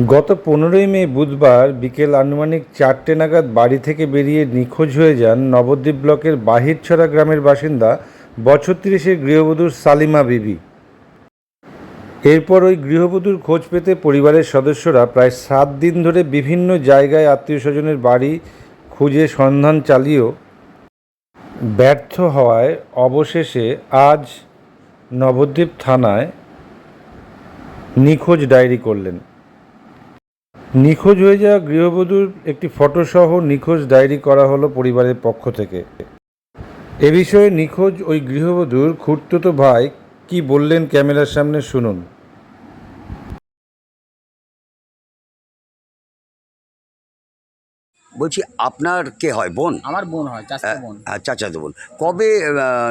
গত ১৫ই মে বুধবার বিকেল আনুমানিক ৪টে নাগাদ বাড়ি থেকে বেরিয়ে নিখোঁজ হয়ে যান নবদ্বীপ ব্লকের বাহিরছড়া গ্রামের বাসিন্দা বছর ৩০-এর গৃহবধূ সালিমা বিবি। এরপর ওই গৃহবধূর খোঁজ পেতে পরিবারের সদস্যরা প্রায় ৭ দিন ধরে বিভিন্ন জায়গায় আত্মীয়স্বজনের বাড়ি খুঁজে সন্ধান চালিয়েও ব্যর্থ হওয়ায় অবশেষে আজ নবদ্বীপ থানায় নিখোঁজ ডায়েরি করলেন। নিখোঁজ হয়ে যাওয়া গৃহবধূর একটি ফটোসহ নিখোঁজ ডায়েরি করা হলো পরিবারের পক্ষ থেকে। এ বিষয়ে নিখোঁজ ওই গৃহবধূর খুড়তুতো ভাই কি বললেন ক্যামেরার সামনে শুনুন। বলছি, আপনার কে হয়? বোন? আমার বোন হয়, চাচাতো বোন। চাচাতো বোন। কবে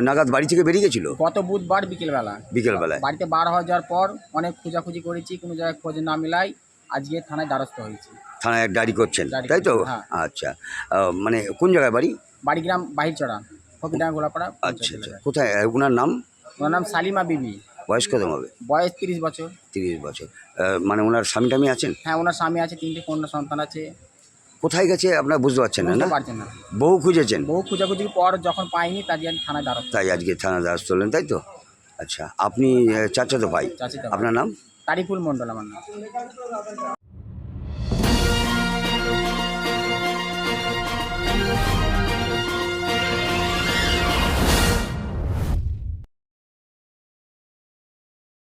নাগাদ বাড়ি থেকে বেরিয়ে গেছিল? গত বুধবার বিকেলবেলা। বিকেলবেলায়। বাড়িতে বার হয়ে যাওয়ার পর অনেক খোঁজাখুঁজি করেছি, কোনো জায়গায় খোঁজ না মেলায় আজকে থানায় দ্বারস্থ হয়েছি। থানায় ডায়েরি করছেন, ডায়েরি তাই তো? করছি, হ্যাঁ। আচ্ছা, মানে কোন জায়গায় বাড়ি? বাড়িগ্রাম বাহিরচড়া, ফকিরডাঙ্গা গোলাপাড়া। আচ্ছা আচ্ছা, কোথায় ওনার নাম? ওনার নাম সালিমা বিবি। বয়স কত হবে? বয়স 30 বছর। 30 বছর। মানে ওনার স্বামী টামী আছেন? হ্যাঁ, ওনার স্বামী আছে, 3টে কন্যা সন্তান আছে। কোথায় গেছে আপনার বুঝতে পারছেন না? বুঝতে না, পারছেন না। বহু খুঁজেছেন, বহু খোঁজাখুঁজির পর যখন পাইনি তাই আজকে থানায় দ্বারস্থ। তাই আজকে থানা দ্বারস্থ হলেন, তাই তো? আচ্ছা, আপনি চাচাতো ভাই, চাচিতো আপনার নাম? তারিকুল মণ্ডল আমার নাম।